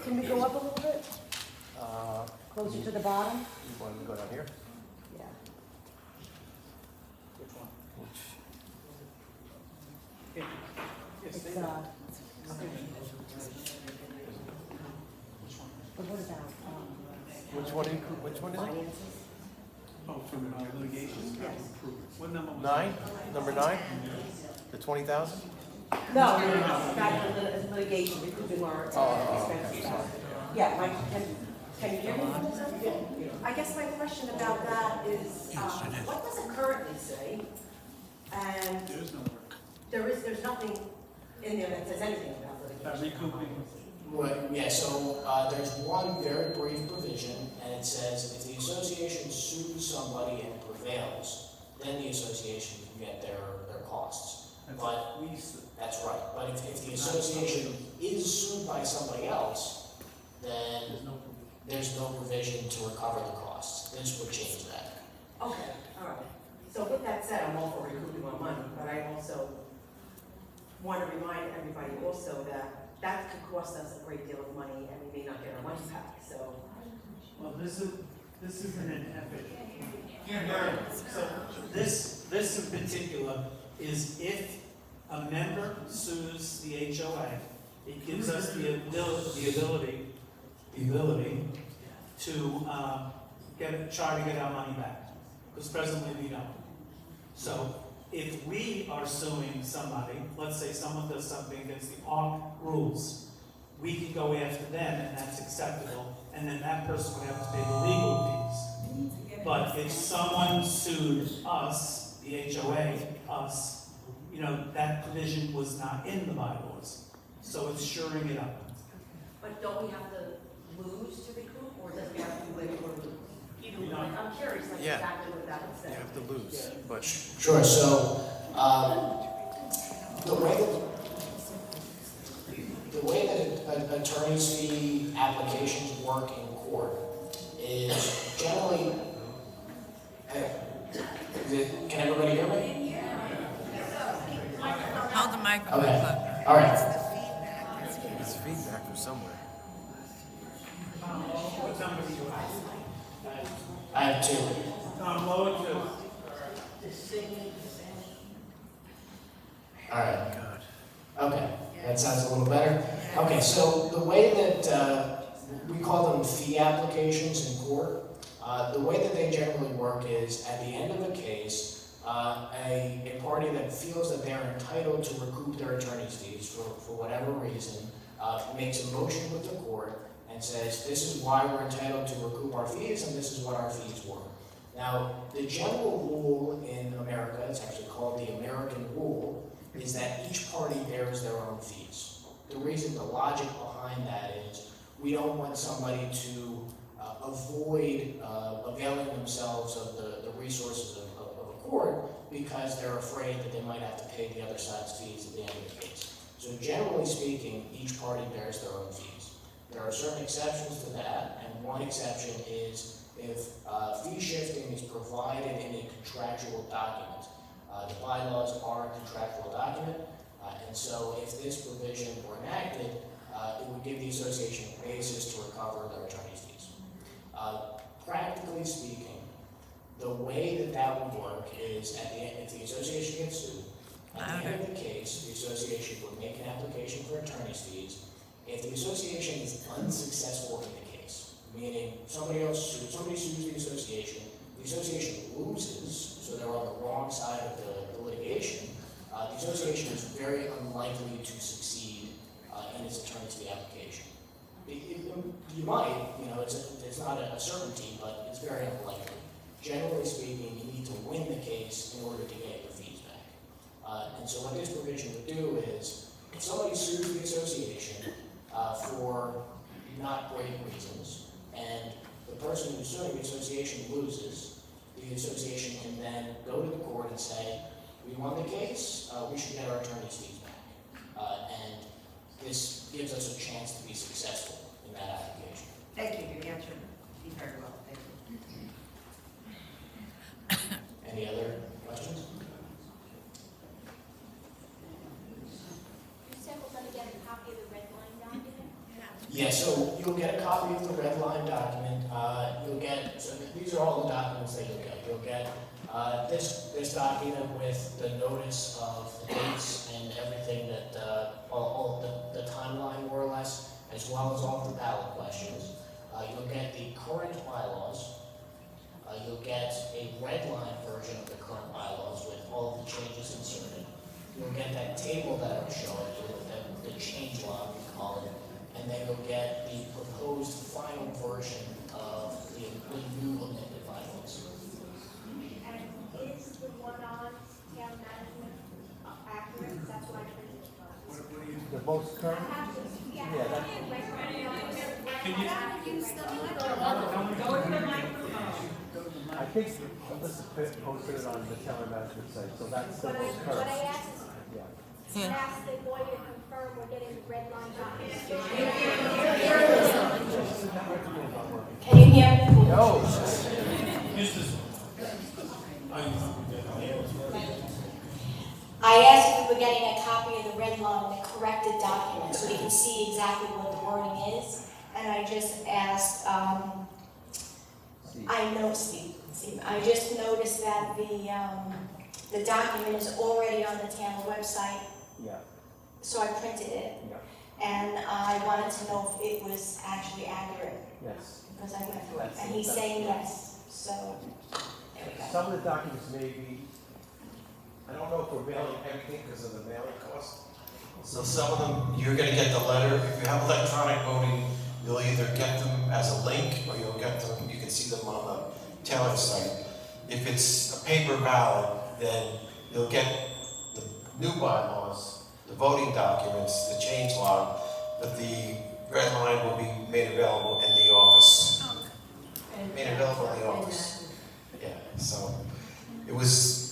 Can we go up a little bit, Uh, closer to the bottom? You want to go down here? Yeah. Which one? Which, Yes, It's, they- but Which one? what about, which one is it? finances? Oh, from litigation? Yes. What number was 9, number 9? The 20,000? No, back to litigation, recouping our expenses back. Yeah, Mike, can you hear me? I guess my question about that is, what does it currently say? And There is no word. there's nothing in there that says anything about litigation. Recouping. Right, yeah, so there's one very brief provision, and it says if the association sues somebody and prevails, then the association can get their costs. But We sue. that's right. But if the association is sued by somebody else, then There's no provision. there's no provision to recover the costs. This would change that. Okay, all right. So with that said, I'm all for recouping our money, but I also want to remind everybody also that could cost us a great deal of money and we may not get our money back, so. Well, this isn't an effort. So this in particular is if a member sues the HOA, it gives us the ability to try to get our money back, because presently we don't. So if we are suing somebody, let's say someone does something against the ARC rules, we can go after them and that's acceptable, and then that person would have to pay the legal fees. But if someone sued us, the HOA, us, that provision was not in the bylaws, so it's shoring it up. But don't we have to lose to recoup, or does we have to wait for lose? Either We way, don't. I'm curious, like Yeah. exactly what that would say. You have to lose, but Sure, so the way that attorney's fee applications work in court is generally, can everybody hear me? Hold the microphone Okay, close. all right. it's feedback from somewhere. What number do you have? I have two. Tom, lower two. All right. God. Okay, that sounds a little better. Okay, so the way that we call them fee applications in court, the way that they generally work is at the end of a case, a party that feels that they're entitled to recoup their attorney's fees for whatever reason makes a motion with the court and says, this is why we're entitled to recoup our fees and this is what our fees were. Now, the general rule in America, it's actually called the American rule, is that each party bears their own fees. The reason, the logic behind that is we don't want somebody to avoid availing themselves of the resources of a court because they're afraid that they might have to pay the other side's fees at the end of the case. So generally speaking, each party bears their own fees. There are certain exceptions to that, and one exception is if fee shifting is provided in a contractual document. The bylaws are a contractual document, and so if this provision were enacted, it would give the association a basis to recover their attorney's fees. Practically speaking, the way that would work is at the end, if the association gets sued, at the end of the case, the association would make an application for attorney's fees. If the association is unsuccessful in the case, meaning somebody sues the association loses, so they're on the wrong side of the litigation, the association is very unlikely to succeed in its attorney's fee application. You might, it's not a certainty, but it's very unlikely. Generally speaking, you need to win the case in order to get your fees back. And so what this provision would do is, if somebody sues the association for not great reasons, and the person who's suing the association loses, the association can then go to the court and say, we won the case, we should get our attorney's fees back. And this gives us a chance to be successful in that application. Thank you, you answered me very well, thank you. Any other questions? You said we're going to get a copy of the red line document? Yeah, so you'll get a copy of the red line document, you'll get, so these are all the documents that you'll get, this document with the notice of the dates and everything that, all the timeline more or less, as well as all the ballot questions. You'll get the current bylaws, you'll get a red line version of the current bylaws with all of the changes inserted. You'll get that table that I was showing you, the change log, we call it, and then you'll get the proposed final version of the new amended bylaws. And is the one on town management accurate? That's what I printed. The most current? Yeah, that, I think Elizabeth posted it on the town management site, so that's the most What current. I asked is, Yeah. ask the lawyer to confirm we're getting the red line documents. Can you hear me? No. I asked if we were getting a copy of the red line, the corrected document, so we can see exactly what the wording is. And I just asked, I just noticed that the document is already on the town website, Yeah, so I printed it. yeah, And I wanted to know if it was actually accurate, yes. because I went through it, and he's saying yes, so, there we go. Some of the documents may be, I don't know if we're mailing everything because of the mailing cost. So some of them, you're gonna get the letter. If you have electronic voting, you'll either get them as a link or you'll get them, you can see them on the town site. If it's a paper ballot, then you'll get the new bylaws, the voting documents, the change log, but the red line will be made available in the office. Made available in the office. Yeah, so it was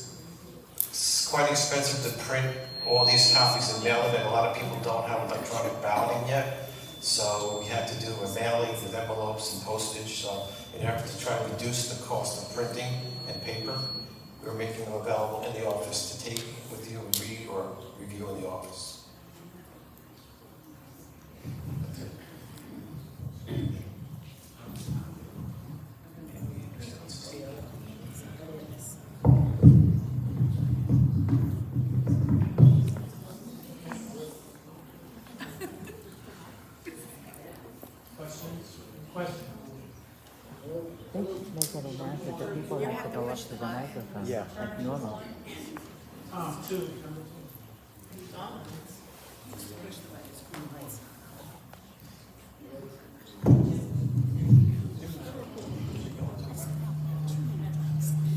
quite expensive to print all these copies and mail them, and a lot of people don't have electronic balloting yet. So we had to do a mailing with envelopes and postage. So in order to try to reduce the cost of printing and paper, we were making them available in the office to take with you and read or review in the office. They should make it announced that people have to go up to the microphone. Yeah. Like normal. Two.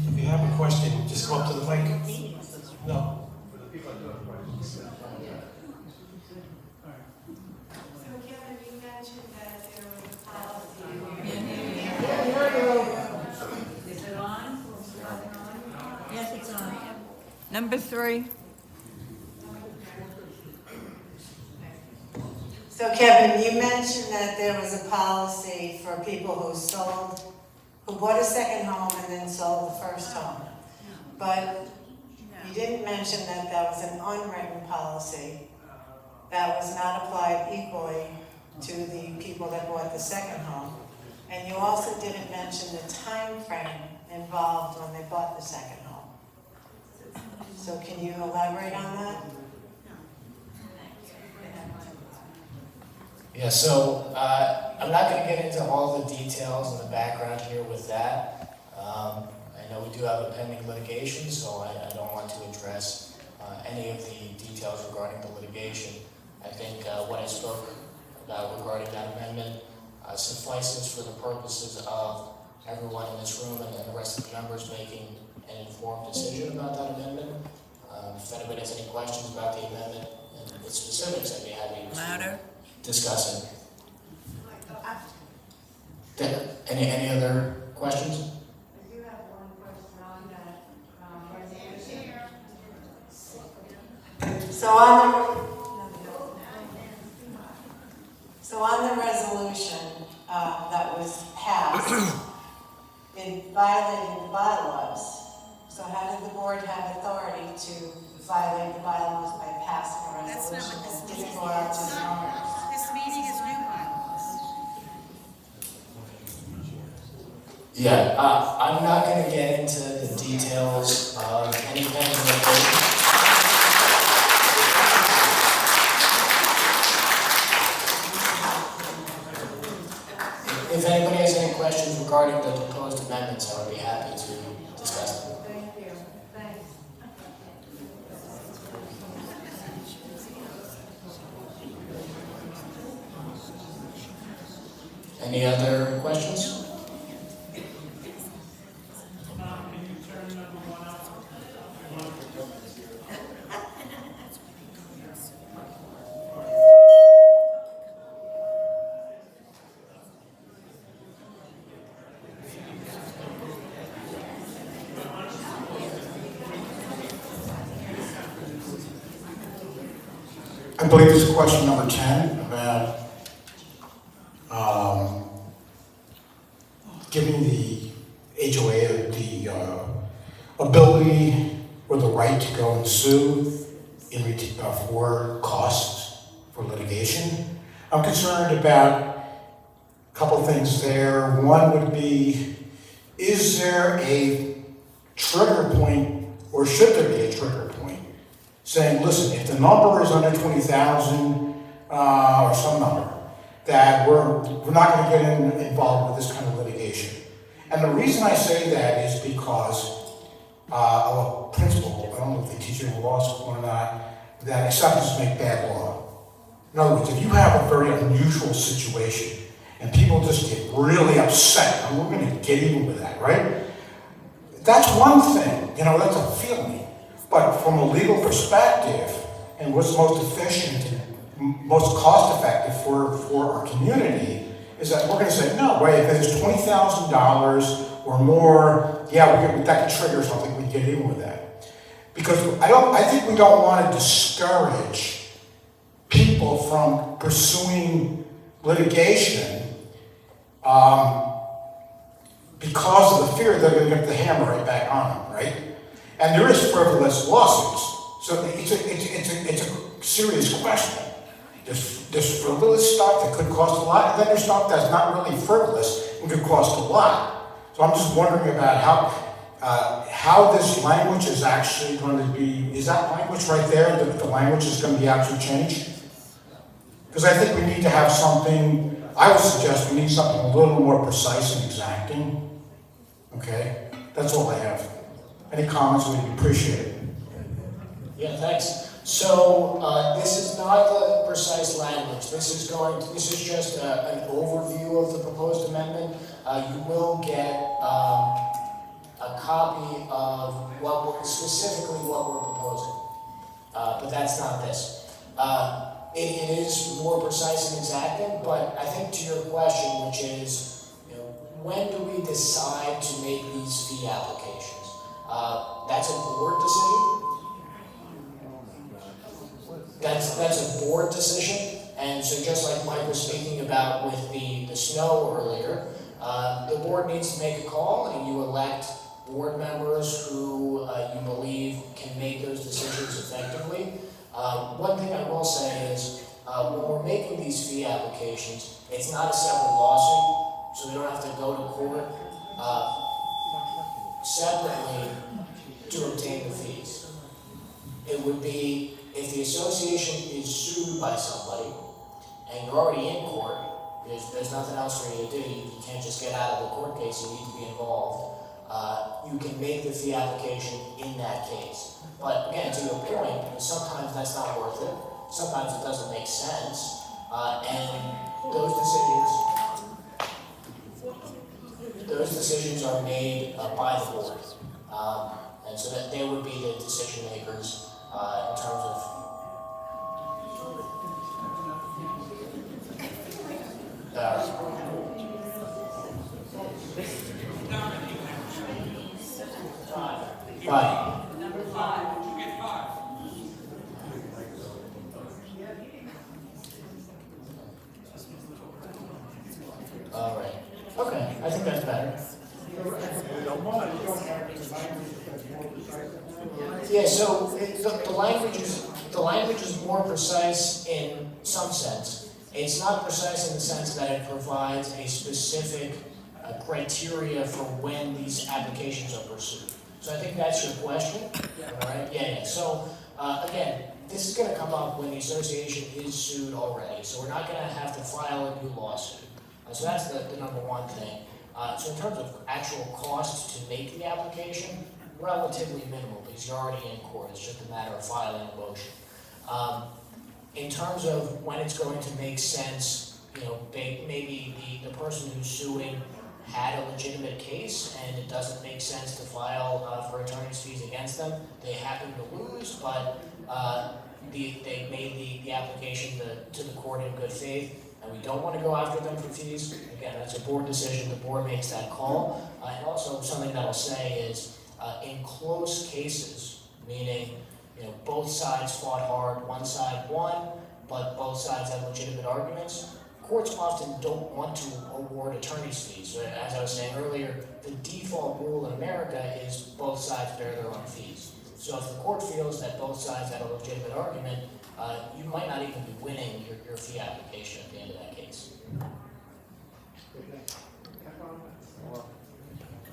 If you have a question, just go up to the mic. No. For the people that do have questions. So Kevin, you mentioned that there was a policy. Is it on? Yes, it's on. Number 3. So Kevin, you mentioned that there was a policy for people who bought a second home and then sold the first home. But you didn't mention that that was an unwritten policy that was not applied equally to the people that bought the second home. And you also didn't mention the time frame involved when they bought the second home. So can you elaborate on that? Yeah, so I'm not going to get into all the details and the background here with that. I know we do have a pending litigation, so I don't want to address any of the details regarding the litigation. I think what I spoke about regarding that amendment suffices for the purposes of everyone in this room and the rest of the members making an informed decision about that amendment. If anybody has any questions about the amendment and the specifics, I'd be happy to discuss it. Any other questions? I do have one question on that, resolution. So on the resolution that was passed, it violated the bylaws. So how did the board have authority to violate the bylaws by passing a resolution that didn't go out to the owners? This meeting is new bylaws. Yeah, I'm not gonna get into the details of any pending litigation. If anybody has any questions regarding the proposed amendments, I would be happy to discuss them. Thank you, thanks. Any other questions? Can you turn number 1 off? I believe this is question number 10 about giving the HOA the ability or the right to go and sue for costs for litigation. I'm concerned about a couple things there. One would be, is there a trigger point, or should there be a trigger point, saying, listen, if the number is under 20,000 or some number, that we're not going to get involved with this kind of litigation. And the reason I say that is because of a principle, I don't know if they teach it in law school or not, that exceptions make bad law. In other words, if you have a very unusual situation and people just get really upset, and we're going to get even with that, right? That's one thing, that's a feeling. But from a legal perspective, and what's most efficient and most cost-effective for our community, is that we're going to say, no, wait, if it's $20,000 or more, yeah, that could trigger something, we can get even with that. Because I think we don't want to discourage people from pursuing litigation because of the fear they're going to get the hammer right back on them, right? And there is frivolous lawsuits, so it's a serious question. There's frivolous stuff that could cost a lot, and then there's stuff that's not really frivolous and could cost a lot. So I'm just wondering about how this language is actually going to be. Is that language right there? The language is going to be actually changed? Because I think we need to have something. I would suggest we need something a little more precise and exacting. Okay, that's all I have. Any comments would be appreciated. Yeah, thanks. So this is not the precise language. This is just an overview of the proposed amendment. You will get a copy of specifically what we're proposing, but that's not this. It is more precise and exacting, but I think to your question, which is, when do we decide to make these fee applications? That's a board decision. That's a board decision, and so just like Mike was speaking about with the snow earlier, the board needs to make a call, and you elect board members who you believe can make those decisions effectively. One thing I will say is, when we're making these fee applications, it's not a separate lawsuit, so we don't have to go to court separately to obtain the fees. It would be if the association is sued by somebody and you're already in court, there's nothing else for you to do. You can't just get out of the court case, you need to be involved. You can make the fee application in that case. But again, to your point, sometimes that's not worth it. Sometimes it doesn't make sense. And those decisions are made by the board. And so that they would be the decision makers in terms of right. Number 5, did you get 5? All right. Okay, I think that's better. Yeah, so the language is more precise in some sense. It's not precise in the sense that it provides a specific criteria for when these applications are pursued. So I think that's your question, all right? Yeah. So, again, this is gonna come up when the association is sued already, so we're not gonna have to file a new lawsuit. So that's the number one thing. So in terms of actual costs to make the application, relatively minimal, because you're already in court, it's just a matter of filing a motion. In terms of when it's going to make sense, maybe the person who's suing had a legitimate case and it doesn't make sense to file for attorney's fees against them. They happen to lose, but they made the application to the court in good faith, and we don't want to go after them for fees. Again, that's a board decision, the board makes that call. And also something that I'll say is, in close cases, meaning both sides fought hard, one side won, but both sides have legitimate arguments, courts often don't want to award attorney's fees. As I was saying earlier, the default rule in America is both sides bear their own fees. So if the court feels that both sides had a legitimate argument, you might not even be winning your fee application at the end of that case.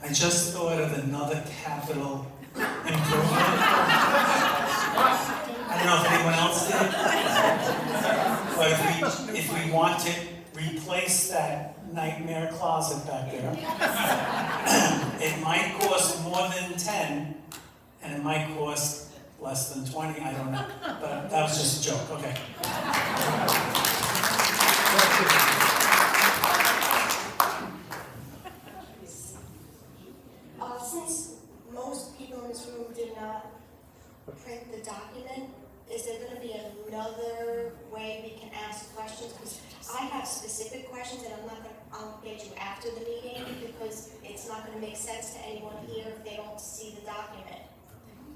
I just thought of another capital improvement. I don't know if anyone else did. But if we want to replace that nightmare closet back there, it might cost more than 10, and it might cost less than 20, I don't know. But that was just a joke, okay. Since most people in this room did not print the document, is there going to be another way we can ask questions? Because I have specific questions and I'll get you after the meeting because it's not going to make sense to anyone here if they don't see the document.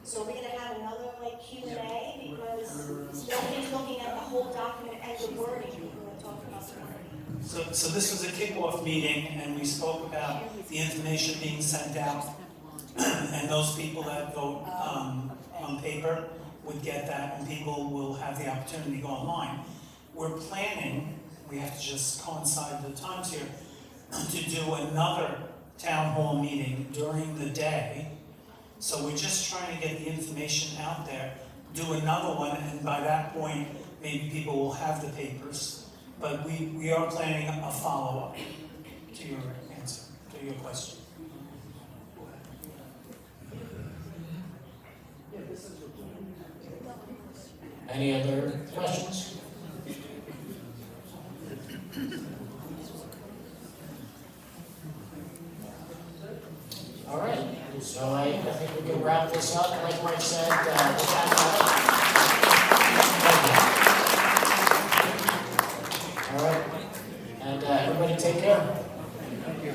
So we're going to have another Q&A because nobody's looking at the whole document and the wording. People are talking about the wording. So this was a kickoff meeting, and we spoke about the information being sent out, and those people that vote on paper would get that, and people will have the opportunity to go online. We're planning, we have to just coincide the times here, to do another town hall meeting during the day. So we're just trying to get the information out there, do another one, and by that point, maybe people will have the papers. But we are planning a follow-up to your answer, to your question. Any other questions? All right, so I think we can wrap this up. Like Mike said, all right, and everybody take care. Thank you.